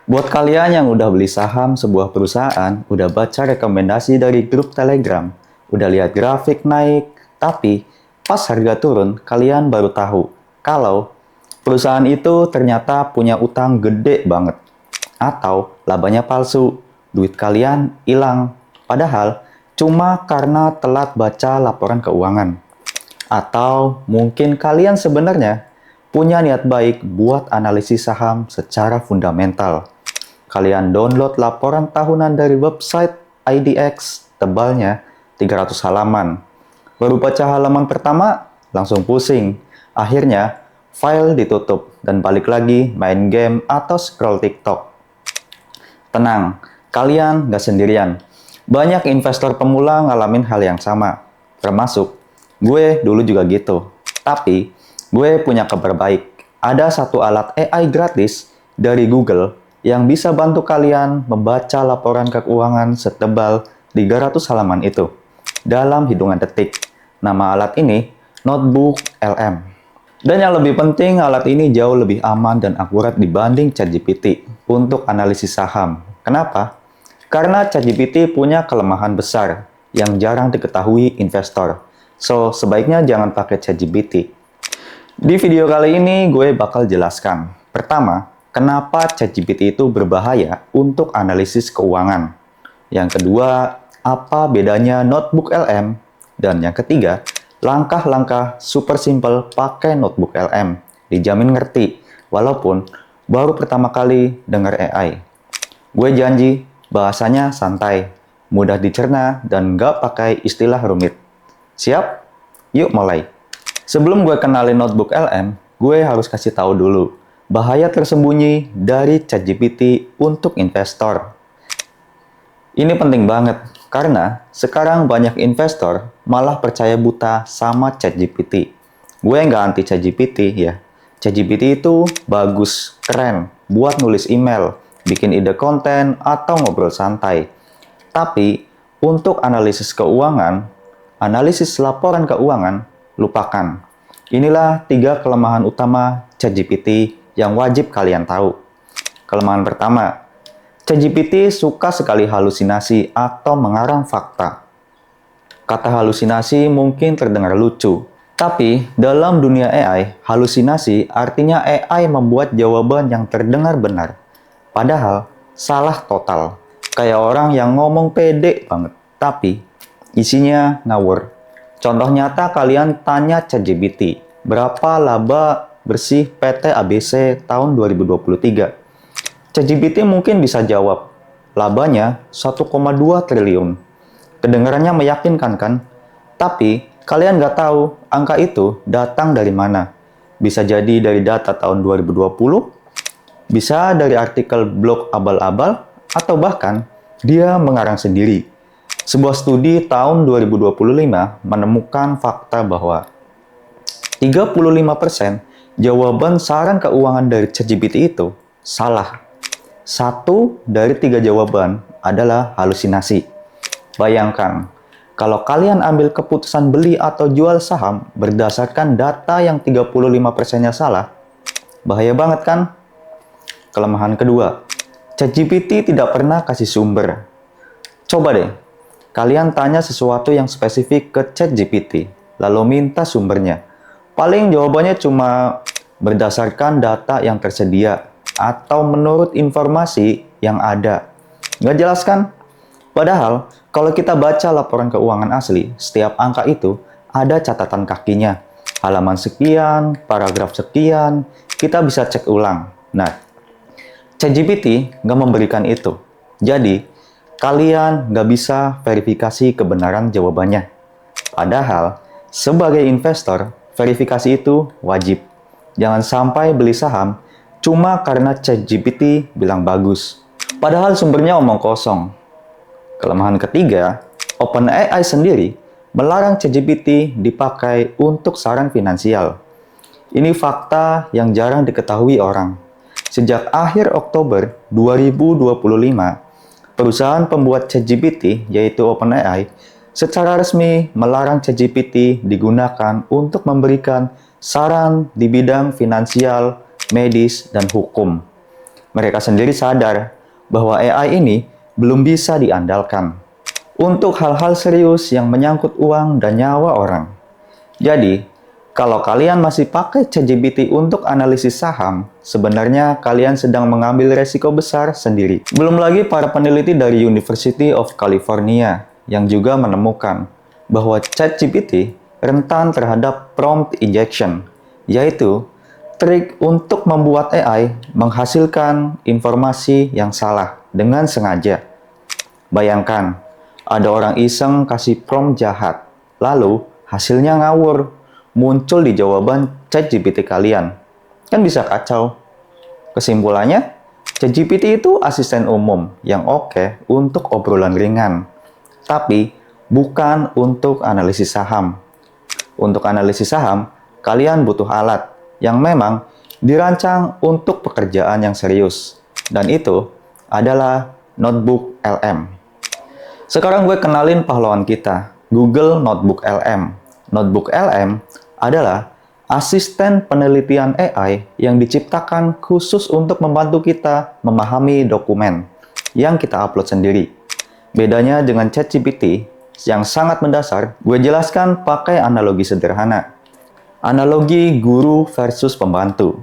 Buat kalian yang udah beli saham sebuah perusahaan, udah baca rekomendasi dari grup Telegram, udah lihat grafik naik, tapi pas harga turun, kalian baru tahu kalau perusahaan itu ternyata punya utang gede banget. Atau labanya palsu, duit kalian hilang. Padahal cuma karena telat baca laporan keuangan. Atau mungkin kalian sebenarnya punya niat baik buat analisis saham secara fundamental. Kalian download laporan tahunan dari website IDX, tebalnya 300 halaman. Baru baca halaman pertama, langsung pusing. Akhirnya, file ditutup dan balik lagi main game atau scroll TikTok. Tenang, kalian nggak sendirian. Banyak investor pemula ngalamin hal yang sama. Termasuk, gue dulu juga gitu. Tapi, gue punya kabar baik. Ada satu alat AI gratis dari Google yang bisa bantu kalian membaca laporan keuangan setebal 300 halaman itu dalam hitungan detik. Nama alat ini Notebook LM. Dan yang lebih penting, alat ini jauh lebih aman dan akurat dibanding ChatGPT untuk analisis saham. Kenapa? Karena ChatGPT punya kelemahan besar yang jarang diketahui investor. So, sebaiknya jangan pakai ChatGPT. Di video kali ini, gue bakal jelaskan. Pertama, kenapa ChatGPT itu berbahaya untuk analisis keuangan. Yang kedua, apa bedanya Notebook LM. Dan yang ketiga, langkah-langkah super simple pakai Notebook LM. Dijamin ngerti, walaupun baru pertama kali dengar AI. Gue janji, bahasanya santai, mudah dicerna, dan nggak pakai istilah rumit. Siap? Yuk mulai. Sebelum gue kenalin Notebook LM, gue harus kasih tahu dulu bahaya tersembunyi dari ChatGPT untuk investor. Ini penting banget, karena sekarang banyak investor malah percaya buta sama ChatGPT. Gue nggak anti ChatGPT ya. ChatGPT itu bagus, keren, buat nulis email, bikin ide konten, atau ngobrol santai. Tapi, untuk analisis keuangan, analisis laporan keuangan, lupakan. Inilah 3 kelemahan utama ChatGPT yang wajib kalian tahu. Kelemahan pertama, ChatGPT suka sekali halusinasi atau mengarang fakta. Kata halusinasi mungkin terdengar lucu, tapi dalam dunia AI, halusinasi artinya AI membuat jawaban yang terdengar benar. Padahal salah total. Kayak orang yang ngomong pede banget, tapi isinya ngawur. Contoh nyata, kalian tanya ChatGPT, berapa laba bersih PT ABC tahun 2023? ChatGPT mungkin bisa jawab, labanya 1,2 triliun. Kedengarannya meyakinkan kan? Tapi, kalian nggak tahu angka itu datang dari mana. Bisa jadi dari data tahun 2020, bisa dari artikel blog abal-abal, atau bahkan dia mengarang sendiri. Sebuah studi tahun 2025 menemukan fakta bahwa 35% jawaban saran keuangan dari ChatGPT itu salah. 1 dari 3 jawaban adalah halusinasi. Bayangkan, kalau kalian ambil keputusan beli atau jual saham berdasarkan data yang 35%-nya salah, bahaya banget kan? Kelemahan kedua, ChatGPT tidak pernah kasih sumber. Coba deh, kalian tanya sesuatu yang spesifik ke ChatGPT, lalu minta sumbernya. Paling jawabannya cuma berdasarkan data yang tersedia atau menurut informasi yang ada. Nggak jelas kan? Padahal, kalau kita baca laporan keuangan asli, setiap angka itu ada catatan kakinya. Halaman sekian, paragraf sekian, kita bisa cek ulang. Nah, ChatGPT nggak memberikan itu. Jadi, kalian nggak bisa verifikasi kebenaran jawabannya. Padahal, sebagai investor, verifikasi itu wajib. Jangan sampai beli saham cuma karena ChatGPT bilang bagus. Padahal sumbernya omong kosong. Kelemahan ketiga, OpenAI sendiri melarang ChatGPT dipakai untuk saran finansial. Ini fakta yang jarang diketahui orang. Sejak akhir Oktober 2025, perusahaan pembuat ChatGPT, yaitu OpenAI, secara resmi melarang ChatGPT digunakan untuk memberikan saran di bidang finansial, medis, dan hukum. Mereka sendiri sadar bahwa AI ini belum bisa diandalkan untuk hal-hal serius yang menyangkut uang dan nyawa orang. Jadi, kalau kalian masih pakai ChatGPT untuk analisis saham, sebenarnya kalian sedang mengambil resiko besar sendiri. Belum lagi para peneliti dari University of California yang juga menemukan bahwa ChatGPT rentan terhadap prompt injection, yaitu trik untuk membuat AI menghasilkan informasi yang salah dengan sengaja. Bayangkan, ada orang iseng kasih prompt jahat, lalu hasilnya ngawur, muncul di jawaban ChatGPT kalian. Kan bisa kacau. Kesimpulannya, ChatGPT itu asisten umum yang oke untuk obrolan ringan, tapi bukan untuk analisis saham. Untuk analisis saham, kalian butuh alat yang memang dirancang untuk pekerjaan yang serius. Dan itu adalah Notebook LM. Sekarang gue kenalin pahlawan kita, Google Notebook LM. Notebook LM adalah asisten penelitian AI yang diciptakan khusus untuk membantu kita memahami dokumen yang kita upload sendiri. Bedanya dengan ChatGPT yang sangat mendasar, gue jelaskan pakai analogi sederhana. Analogi guru versus pembantu.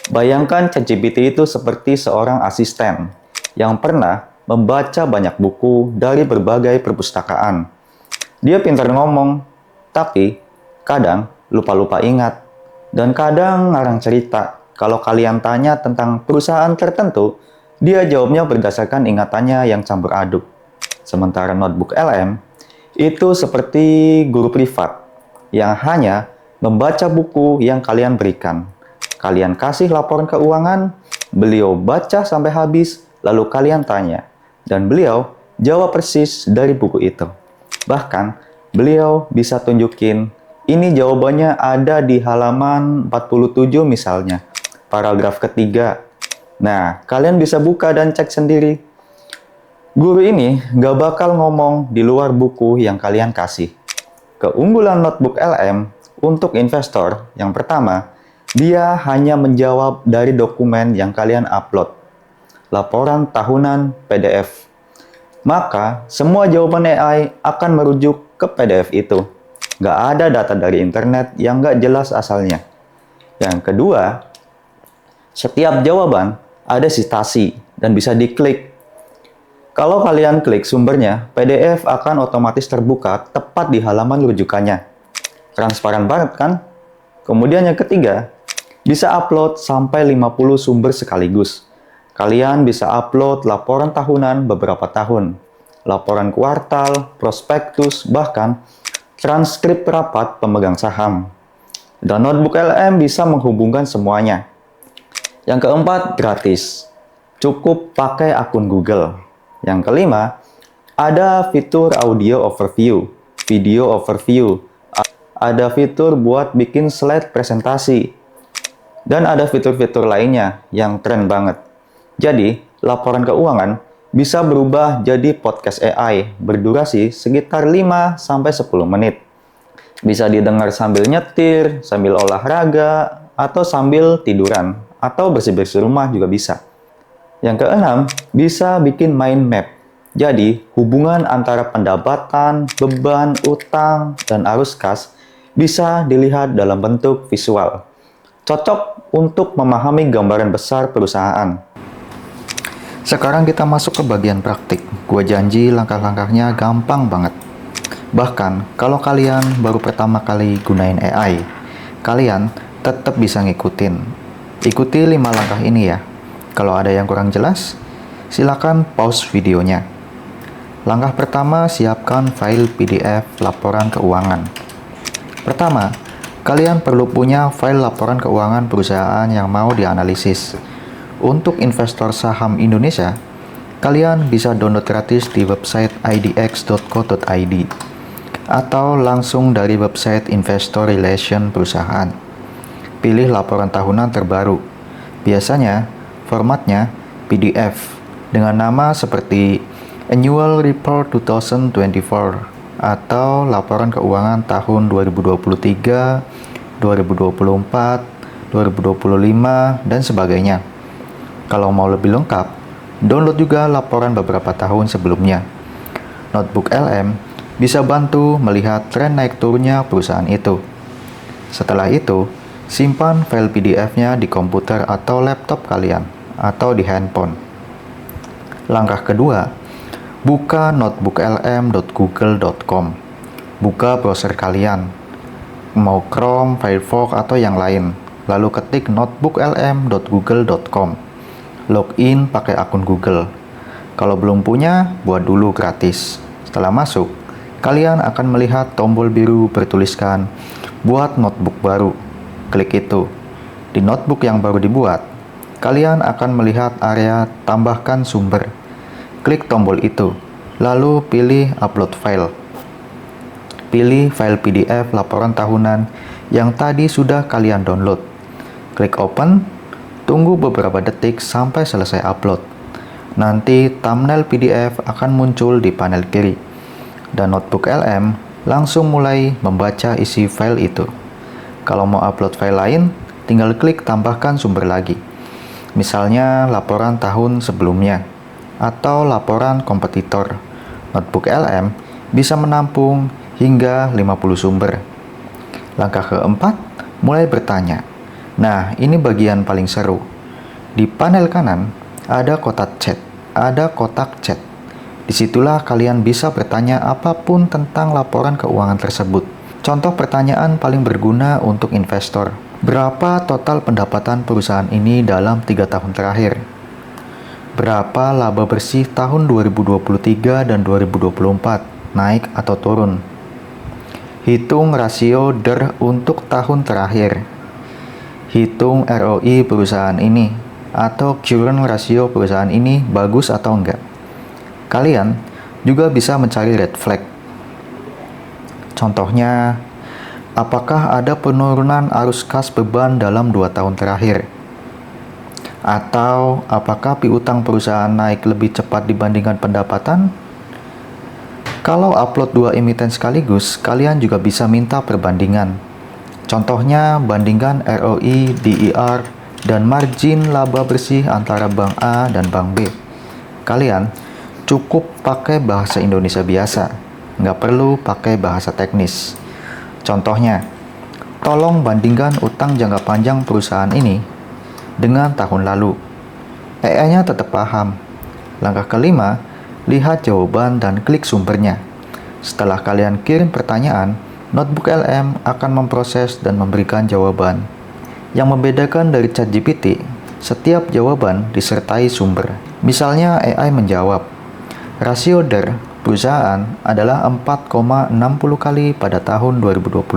Bayangkan ChatGPT itu seperti seorang asisten yang pernah membaca banyak buku dari berbagai perpustakaan. Dia pintar ngomong, tapi kadang lupa-lupa ingat. Dan kadang ngarang cerita. Kalau kalian tanya tentang perusahaan tertentu, dia jawabnya berdasarkan ingatannya yang campur aduk. Sementara Notebook LM itu seperti guru privat yang hanya membaca buku yang kalian berikan. Kalian kasih laporan keuangan, beliau baca sampai habis, lalu kalian tanya. Dan beliau jawab persis dari buku itu. Bahkan, beliau bisa tunjukin, ini jawabannya ada di halaman 47 misalnya, paragraf ketiga. Nah, kalian bisa buka dan cek sendiri. Guru ini nggak bakal ngomong di luar buku yang kalian kasih. Keunggulan Notebook LM untuk investor, yang pertama, dia hanya menjawab dari dokumen yang kalian upload. Laporan tahunan PDF. Maka, semua jawaban AI akan merujuk ke PDF itu. Nggak ada data dari internet yang nggak jelas asalnya. Yang kedua, setiap jawaban ada sitasi dan bisa diklik. Kalau kalian klik sumbernya, PDF akan otomatis terbuka tepat di halaman rujukannya. Transparan banget kan? Kemudian yang ketiga, bisa upload sampai 50 sumber sekaligus. Kalian bisa upload laporan tahunan beberapa tahun, laporan kuartal, prospektus, bahkan transkrip rapat pemegang saham. Dan Notebook LM bisa menghubungkan semuanya. Yang keempat, gratis. Cukup pakai akun Google. Yang kelima, ada fitur audio overview, video overview, ada fitur buat bikin slide presentasi, dan ada fitur-fitur lainnya yang keren banget. Jadi, laporan keuangan bisa berubah jadi podcast AI berdurasi sekitar 5-10 menit. Bisa didengar sambil nyetir, sambil olahraga, atau sambil tiduran, atau bersih-bersih rumah juga bisa. Yang keenam, bisa bikin mind map. Jadi, hubungan antara pendapatan, beban, utang, dan arus kas bisa dilihat dalam bentuk visual. Cocok untuk memahami gambaran besar perusahaan. Sekarang kita masuk ke bagian praktik. Gue janji langkah-langkahnya gampang banget. Bahkan, kalau kalian baru pertama kali gunain AI, kalian tetap bisa ngikutin. Ikuti 5 langkah ini ya. Kalau ada yang kurang jelas, silakan pause videonya. Langkah pertama, siapkan file PDF laporan keuangan. Pertama, kalian perlu punya file laporan keuangan perusahaan yang mau dianalisis. Untuk investor saham Indonesia, kalian bisa download gratis di website idx.co.id atau langsung dari website Investor Relation perusahaan. Pilih laporan tahunan terbaru. Biasanya, formatnya PDF dengan nama seperti Annual Report 2024 atau laporan keuangan tahun 2023, 2024, 2025, dan sebagainya. Kalau mau lebih lengkap, download juga laporan beberapa tahun sebelumnya. Notebook LM bisa bantu melihat tren naik turunnya perusahaan itu. Setelah itu, simpan file PDF-nya di komputer atau laptop kalian, atau di handphone. Langkah kedua, buka notebooklm.google.com. Buka browser kalian, mau Chrome, Firefox, atau yang lain. Lalu ketik notebooklm.google.com. Login pakai akun Google. Kalau belum punya, buat dulu gratis. Setelah masuk, kalian akan melihat tombol biru bertuliskan buat notebook baru. Klik itu. Di notebook yang baru dibuat, kalian akan melihat area tambahkan sumber. Klik tombol itu, lalu pilih upload file. Pilih file PDF laporan tahunan yang tadi sudah kalian download. Klik open, tunggu beberapa detik sampai selesai upload. Nanti thumbnail PDF akan muncul di panel kiri, dan notebook LM langsung mulai membaca isi file itu. Kalau mau upload file lain, tinggal klik tambahkan sumber lagi. Misalnya laporan tahun sebelumnya, atau laporan kompetitor. Notebook LM bisa menampung hingga 50 sumber. Langkah keempat, mulai bertanya. Nah, ini bagian paling seru. Di panel kanan, ada kotak chat. Disitulah kalian bisa bertanya apapun tentang laporan keuangan tersebut. Contoh pertanyaan paling berguna untuk investor. Berapa total pendapatan perusahaan ini dalam 3 tahun terakhir? Berapa laba bersih tahun 2023 dan 2024? Naik atau turun? Hitung rasio DER untuk tahun terakhir. Hitung ROI perusahaan ini atau current ratio perusahaan ini bagus atau enggak. Kalian juga bisa mencari red flag. Contohnya, apakah ada penurunan arus kas beban dalam 2 tahun terakhir? Atau apakah piutang perusahaan naik lebih cepat dibandingkan pendapatan? Kalau upload 2 emiten sekaligus, kalian juga bisa minta perbandingan. Contohnya, bandingkan ROI, DER, dan margin laba bersih antara Bank A dan Bank B. Kalian cukup pakai bahasa Indonesia biasa, nggak perlu pakai bahasa teknis. Contohnya, tolong bandingkan utang jangka panjang perusahaan ini dengan tahun lalu. AI-nya tetap paham. Langkah kelima, lihat jawaban dan klik sumbernya. Setelah kalian kirim pertanyaan, Notebook LM akan memproses dan memberikan jawaban. Yang membedakan dari ChatGPT, setiap jawaban disertai sumber. Misalnya AI menjawab, rasio DER perusahaan adalah 4,60 kali pada tahun 2025.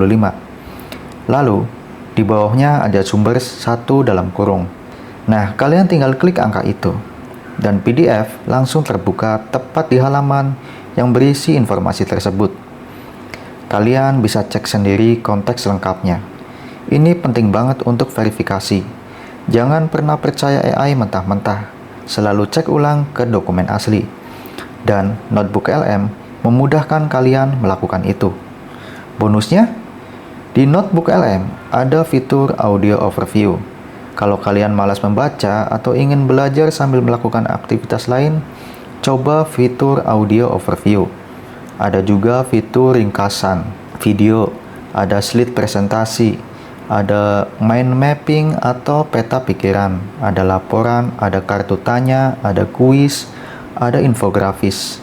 Lalu, di bawahnya ada sumber 1 dalam kurung. Nah, kalian tinggal klik angka itu, dan PDF langsung terbuka tepat di halaman yang berisi informasi tersebut. Kalian bisa cek sendiri konteks lengkapnya. Ini penting banget untuk verifikasi. Jangan pernah percaya AI mentah-mentah. Selalu cek ulang ke dokumen asli. Dan Notebook LM memudahkan kalian melakukan itu. Bonusnya, di Notebook LM ada fitur audio overview. Kalau kalian malas membaca atau ingin belajar sambil melakukan aktivitas lain, coba fitur audio overview. Ada juga fitur ringkasan, video, ada slide presentasi, ada mind mapping atau peta pikiran, ada laporan, ada kartu tanya, ada kuis, ada infografis.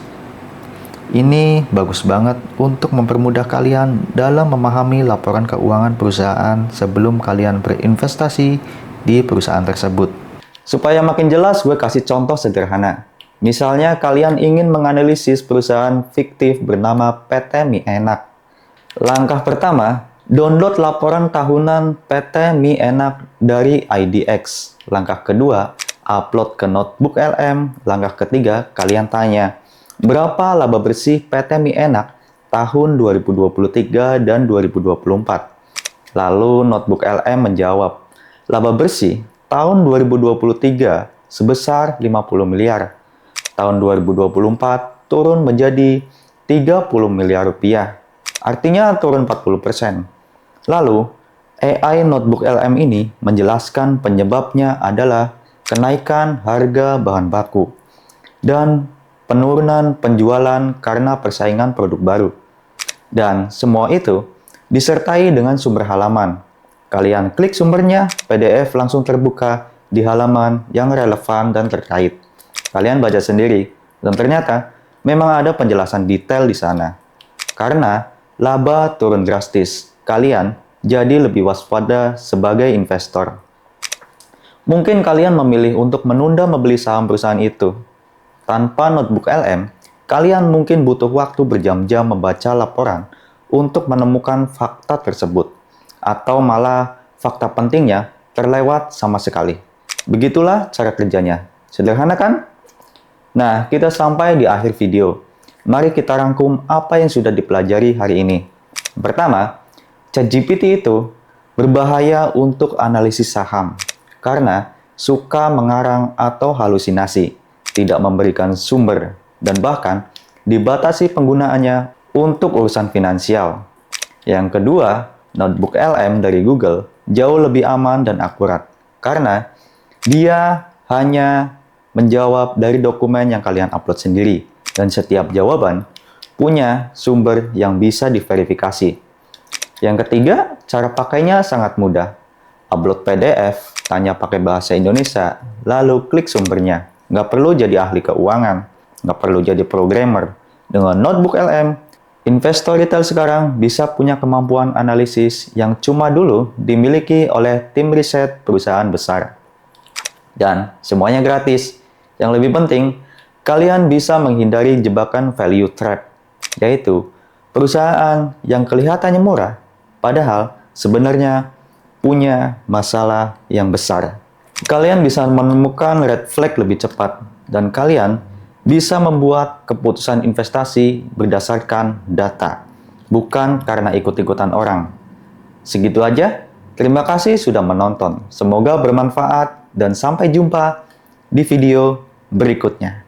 Ini bagus banget untuk mempermudah kalian dalam memahami laporan keuangan perusahaan sebelum kalian berinvestasi di perusahaan tersebut. Supaya makin jelas, gue kasih contoh sederhana. Misalnya kalian ingin menganalisis perusahaan fiktif bernama PT Mie Enak. Langkah pertama, download laporan tahunan PT Mie Enak dari IDX. Langkah kedua, upload ke Notebook LM. Langkah ketiga, kalian tanya, berapa laba bersih PT Mie Enak tahun 2023 dan 2024? Lalu Notebook LM menjawab, laba bersih tahun 2023 sebesar 50 miliar. Tahun 2024 turun menjadi 30 miliar rupiah. Artinya turun 40%. Lalu, AI Notebook LM ini menjelaskan penyebabnya adalah kenaikan harga bahan baku, dan penurunan penjualan karena persaingan produk baru. Dan semua itu disertai dengan sumber halaman. Kalian klik sumbernya, PDF langsung terbuka di halaman yang relevan dan terkait. Kalian baca sendiri, dan ternyata memang ada penjelasan detail di sana. Karena laba turun drastis, kalian jadi lebih waspada sebagai investor. Mungkin kalian memilih untuk menunda membeli saham perusahaan itu. Tanpa notebook LM, kalian mungkin butuh waktu berjam-jam membaca laporan untuk menemukan fakta tersebut. Atau malah fakta pentingnya terlewat sama sekali. Begitulah cara kerjanya. Sederhana kan? Nah, kita sampai di akhir video. Mari kita rangkum apa yang sudah dipelajari hari ini. Pertama, ChatGPT itu berbahaya untuk analisis saham karena suka mengarang atau halusinasi, tidak memberikan sumber, dan bahkan dibatasi penggunaannya untuk urusan finansial. Yang kedua, notebook LM dari Google jauh lebih aman dan akurat karena dia hanya menjawab dari dokumen yang kalian upload sendiri dan setiap jawaban punya sumber yang bisa diverifikasi. Yang ketiga, cara pakainya sangat mudah. Upload PDF, tanya pakai bahasa Indonesia, lalu klik sumbernya. Nggak perlu jadi ahli keuangan, nggak perlu jadi programmer. Dengan notebook LM, investor retail sekarang bisa punya kemampuan analisis yang cuma dulu dimiliki oleh tim riset perusahaan besar. Dan semuanya gratis. Yang lebih penting, kalian bisa menghindari jebakan value trap, yaitu perusahaan yang kelihatannya murah, padahal sebenarnya punya masalah yang besar. Kalian bisa menemukan red flag lebih cepat, dan kalian bisa membuat keputusan investasi berdasarkan data, bukan karena ikut-ikutan orang. Segitu aja. Terima kasih sudah menonton. Semoga bermanfaat dan sampai jumpa di video berikutnya.